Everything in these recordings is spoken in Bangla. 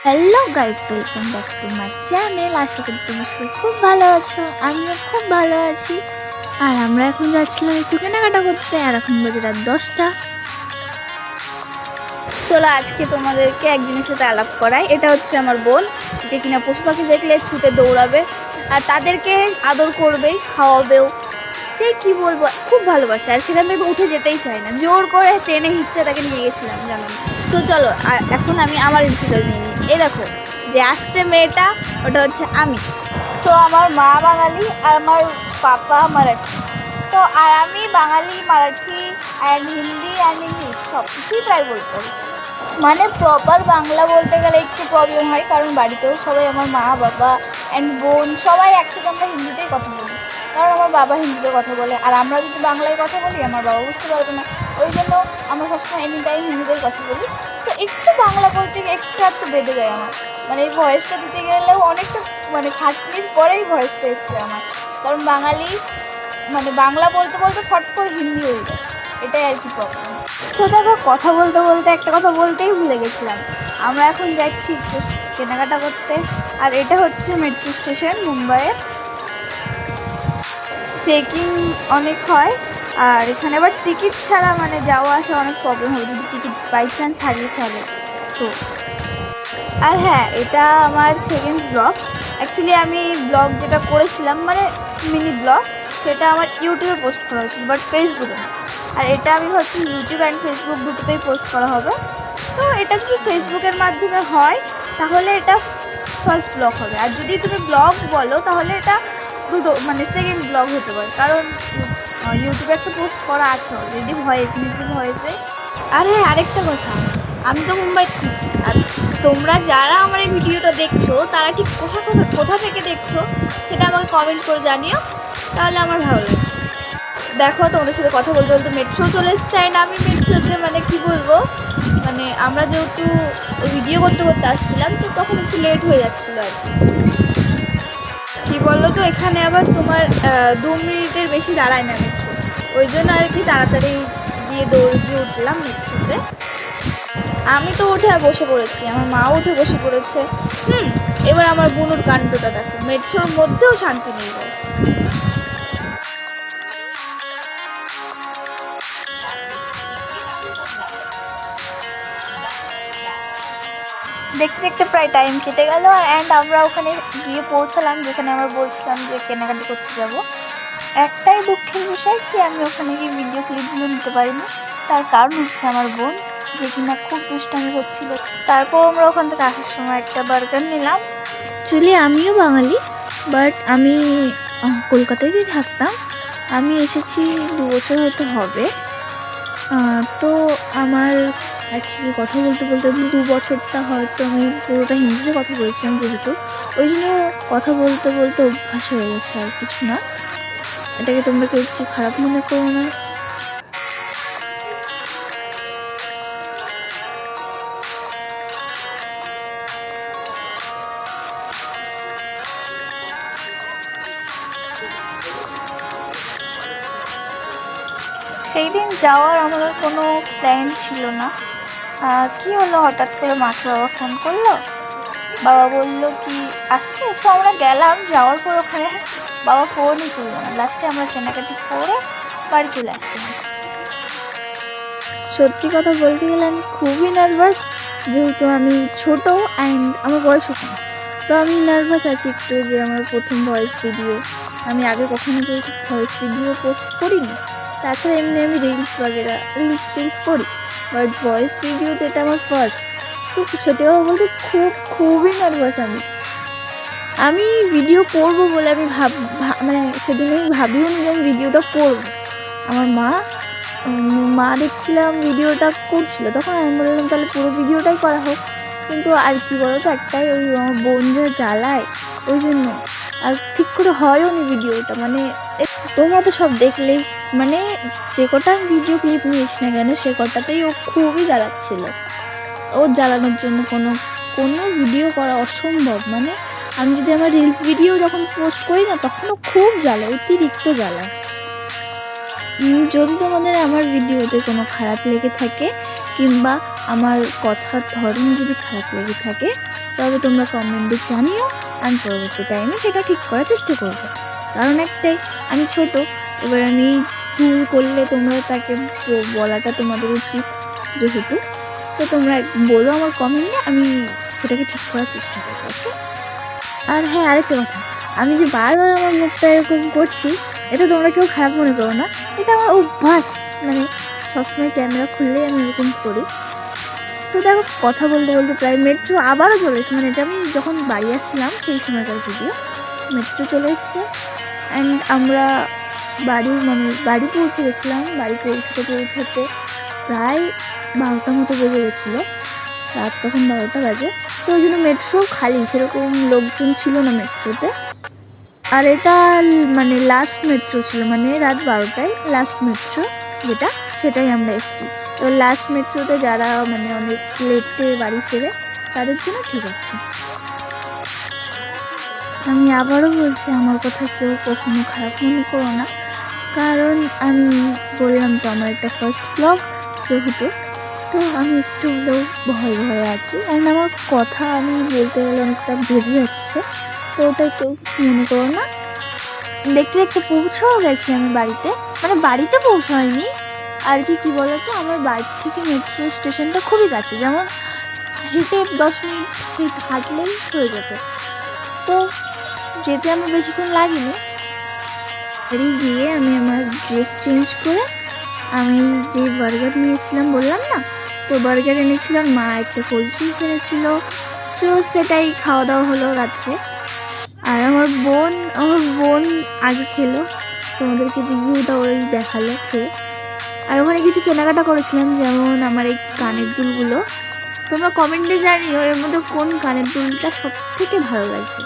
Hello guys, welcome back to my channel. আশা করি তোমরা সবাই খুব ভালো আছো, আমিও খুব ভালো আছি। আর আমরা এখন যাচ্ছিলাম একটু কেনাকাটা করতে, আর এখন বাজে রাত 10টা। চলো আজকে তোমাদেরকে এক জিনিসের সাথে আলাপ করাই। এটা হচ্ছে আমার বোন, যে কিনা পশু পাখি দেখলে ছুটে দৌড়াবে আর তাদেরকে আদর করবেই, খাওয়াবেও। সে কি বলবো, খুব ভালোবাসে। আর সেখান থেকে উঠে যেতেই চায় না, জোর করে টেনে হিচ্ছে তাকে নিয়ে গেছিলাম, জানো না। সো চলো এখন আমি আমার ইন্ট্রোটা নিয়ে নিই। এই দেখো যে আসছে মেয়েটা, ওটা হচ্ছে আমি। সো আমার মা বাঙালি আর আমার পাপা মারাঠি। তো আর আমি Bengali, Marathi and Hindi and English সব কিছুই প্রায় বলতে পারি। মানে প্রপার বাংলা বলতে গেলে একটু প্রবলেম হয়, কারণ বাড়িতেও সবাই, আমার মা বাবা অ্যান্ড বোন সবাই একসাথে আমরা হিন্দিতেই কথা বলি। কারণ আমার বাবা হিন্দিতে কথা বলে, আর আমরা যদি বাংলায় কথা বলি আমার বাবা বুঝতে পারবে না। ওই জন্য আমরা সবসময় এনি টাইম হিন্দিতেই কথা বলি। সো একটু বাংলা বলতে গিয়ে একটু বেঁধে যায় আমার। মানে এই ভয়েসটা দিতে গেলেও অনেকটা খাটনির পরেই ভয়েসটা এসছে আমার। কারণ বাঙালি মানে বাংলা বলতে বলতে ফট করে হিন্দি হয়ে যায়, এটাই আর কি প্রবলেম। সো দেখো, কথা বলতে বলতে একটা কথা বলতেই ভুলে গেছিলাম। আমরা এখন যাচ্ছি একটু কেনাকাটা করতে। আর এটা হচ্ছে মেট্রো স্টেশন মুম্বাইয়ের। চেকিং অনেক হয়, আর এখানে আবার টিকিট ছাড়া মানে যাওয়া আসা অনেক প্রবলেম হবে যদি টিকিট বাই চান্স হারিয়ে ফেলে তো। আর হ্যাঁ, এটা আমার সেকেন্ড ব্লগ। অ্যাকচুয়ালি আমি ব্লগ যেটা করেছিলাম মানে মিনি ব্লগ, সেটা আমার ইউটিউবে পোস্ট করা হয়েছিল, বাট ফেসবুকে না। আর এটা আমি ভাবছি ইউটিউব অ্যান্ড ফেসবুক দুটোতেই পোস্ট করা হবে। তো এটা যদি ফেসবুকের মাধ্যমে হয় তাহলে এটা ফার্স্ট ব্লগ হবে, আর যদি তুমি ব্লগ বলো তাহলে এটা দুটো মানে সেকেন্ড ব্লগ হতে পারে। কারণ ইউটিউবে একটা পোস্ট করা আছে অলরেডি, মিউজিক ভয়েসে। আর হ্যাঁ, আরেকটা কথা, আমি তো মুম্বাই থাকি। আর তোমরা যারা আমার এই ভিডিওটা দেখছো তারা ঠিক কোথা থেকে দেখছো সেটা আমাকে কমেন্ট করে জানিও, তাহলে আমার ভালো লাগে। দেখো, তোমাদের সাথে কথা বলতে বলতে মেট্রো চলে এসছে। অ্যান্ড আমি মেট্রোতে মানে কি বলবো, মানে আমরা যেহেতু ভিডিও করতে করতে আসছিলাম তো তখন একটু লেট হয়ে যাচ্ছিলো আর কি বললো তো, এখানে আবার তোমার 2 মিনিটের বেশি দাঁড়ায় না মেট্রো। ওই জন্য আর কি তাড়াতাড়ি গিয়ে দৌড়ে গিয়ে উঠলাম মেট্রোতে। আমি তো উঠে বসে পড়েছি, আমার মাও উঠে বসে পড়েছে। এবার আমার বুনুর কাণ্ডটা দেখো, মেট্রোর মধ্যেও শান্তি নেই। দেখতে দেখতে প্রায় টাইম কেটে গেল, অ্যান্ড আমরা ওখানে গিয়ে পৌঁছালাম যেখানে আমরা বলছিলাম যে কেনাকাটি করতে যাব। একটাই দুঃখের বিষয় কি, আমি ওখানে গিয়ে ভিডিও ক্লিপগুলো নিতে পারিনি। তার কারণ হচ্ছে আমার বোন, যে কিনা খুব দুষ্টামি করছিল। তারপর আমরা ওখান থেকে আসার সময় একটা বার্গার নিলাম। অ্যাকচুয়ালি আমিও বাঙালি, বাট আমি কলকাতাতেই থাকতাম। আমি এসেছি 2 বছর হয়তো হবে। তো আমার অ্যাকচুয়ালি কথা বলতে বলতে 2 বছরটা হয়তো আমি পুরোটা হিন্দিতে কথা বলেছিলাম, যেহেতু ওই জন্য কথা বলতে বলতে অভ্যাস হয়ে গেছে, আর কিছু না। এটাকে তোমরা কেউ কিছু খারাপ মনে করো না। সেই দিন যাওয়ার আমাদের কোনো প্ল্যান ছিল না। কি হলো, হঠাৎ করে মাকে বাবা ফোন করলো। বাবা বললো কি আসতে, এসো। আমরা গেলাম, যাওয়ার পর ওখানে বাবা ফোনই তুললো না। লাস্টে আমরা কেনাকাটি করে বাড়ি চলে আসলাম। সত্যি কথা বলতে গেলে আমি খুবই নার্ভাস, যেহেতু আমি ছোট অ্যান্ড আমার বয়সও কম। তো আমি নার্ভাস আছি একটু, যে আমার প্রথম ভয়েস ভিডিও। আমি আগে কখনো যেহেতু ভয়েস ভিডিও পোস্ট করিনি, তাছাড়া এমনি আমি রিলস করি, বাট ভয়েস ভিডিওতে এটা আমার ফার্স্ট। তো সত্যি কথা বলতে খুবই নার্ভাস আমি ভিডিও করব বলে আমি মানে সেদিন আমি ভাবিও নি যে আমি ভিডিওটা করব। আমার মা দেখছিলাম ভিডিওটা করছিল, তখন আমি বললাম তাহলে পুরো ভিডিওটাই করা হোক। কিন্তু আর কি বলতো, একটাই ওই আমার বোন যা জ্বালায়, ওই জন্য আর ঠিক করে হয়ও নি ভিডিওটা। মানে তোমরা তো সব দেখলেই, মানে যে কটা ভিডিও ক্লিপ নিয়েছি না কেন সে কটাতেই ও খুবই জ্বালাচ্ছিল। ওর জ্বালানোর জন্য কোনো ভিডিও করা অসম্ভব। মানে আমি যদি আমার রিলস ভিডিও যখন পোস্ট করি না, তখনও খুব জ্বালায়, অতিরিক্ত জ্বালায়। যদি তোমাদের আমার ভিডিওতে কোনো খারাপ লেগে থাকে কিংবা আমার কথার ধরন যদি খারাপ লেগে থাকে তবে তোমরা কমেন্টে জানিও, আমি পরবর্তী টাইমে সেটা ঠিক করার চেষ্টা করব। কারণ একটাই, আমি ছোট, এবার আমি ভুল করলে তোমরা তাকে বলাটা তোমাদের উচিত যেহেতু, তো তোমরা বলো আমার কমেন্টে, আমি সেটাকে ঠিক করার চেষ্টা করবো। ওকে? আর হ্যাঁ, আরেকটা কথা, আমি যে বারবার আমার মুখটা এরকম করছি, এটা তোমরা কেউ খারাপ মনে করো না, এটা আমার অভ্যাস, মানে সবসময় ক্যামেরা খুললেই আমি এরকম করি। সো দেখো, কথা বলতে বলতে প্রায় মেট্রো আবারও চলে এসেছে, মানে এটা আমি যখন বাড়ি আসছিলাম সেই সময়কার ভিডিও। মেট্রো চলে এসছে অ্যান্ড আমরা বাড়ি পৌঁছে গেছিলাম। বাড়ি পৌঁছাতে প্রায় 12টার মতো বেজে গেছিলো, রাত তখন 12টা বাজে। তো ওই জন্য মেট্রো খালি, সেরকম লোকজন ছিল না মেট্রোতে। আর এটা মানে লাস্ট মেট্রো ছিল, মানে রাত 12টায় লাস্ট মেট্রো যেটা, সেটাই আমরা এসেছি। এবার লাস্ট মেট্রোতে যারা মানে অনেক লেটে বাড়ি ফেরে তাদের জন্য ঠিক আছে। আমি আবারও বলছি, আমার কথা কেউ কখনো খারাপ মনে করো না, কারণ আমি বললাম তো আমার একটা ফার্স্ট ব্লগ যেহেতু, তো আমি একটু হলেও ভয়ে আছি অ্যান্ড আমার কথা আমি বলতে গেলে অনেকটা বেরিয়ে যাচ্ছে, তো ওটাই কেউ কিছু মনে করো না। দেখতে দেখতে পৌঁছেও গেছি আমি বাড়িতে, মানে বাড়িতে পৌঁছায়নি আর কি বলো তো, আমার বাড়ি থেকে মেট্রো স্টেশনটা খুবই কাছে, যেমন হেঁটে 10 মিনিট হাঁটলেই হয়ে যেত। তো যেতে আমার বেশিক্ষণ লাগেনি। বাড়ি গিয়ে আমি আমার ড্রেস চেঞ্জ করে আমি যে বার্গার নিয়েছিলাম বললাম না, তো বার্গার এনেছিল আর মা একটা কোল্ড ড্রিঙ্কস এনেছিল, সো সেটাই খাওয়া দাওয়া হলো রাত্রে। আর আমার বোন আগে খেলো, তোমাদেরকে রিভিউটা ওই দেখালো খেয়ে। আর ওখানে কিছু কেনাকাটা করেছিলাম, যেমন আমার এই কানের দুলগুলো। তোমরা কমেন্টে জানিও এর মধ্যে কোন কানের দুলটা সব থেকে ভালো লাগছে।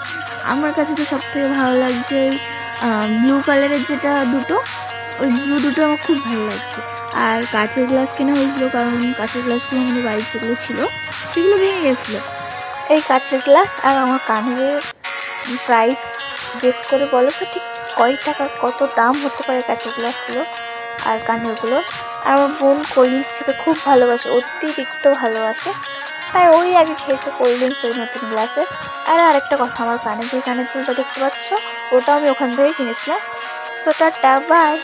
আমার কাছে তো সব থেকে ভালো লাগছে ওই ব্লু কালারের যেটা দুটো, ওই ব্লু দুটো আমার খুব ভালো লাগছে। আর কাঁচের গ্লাস কেনা হয়েছিল, কারণ কাঁচের গ্লাসগুলো আমাদের বাড়ির যেগুলো ছিল সেগুলো ভেঙে গেছিলো। এই কাঁচের গ্লাস আর আমার কানের প্রাইস বেশ করে বলো তো, ঠিক কয় টাকা, কত দাম হতে পারে কাঁচের গ্লাসগুলো আর কানেরগুলো। আর আমার বোন কোল্ড ড্রিঙ্কস খেতে খুব ভালোবাসে, অতিরিক্ত ভালোবাসে, তাই ওই আগে খেয়েছে কোল্ড ড্রিঙ্কস ওই নতুন গ্লাসে। আর আরেকটা কথা, আমার কানের যে কানের দুলটা দেখতে পাচ্ছ, ওটা আমি ওখান থেকে কিনেছিলাম। So tata, by.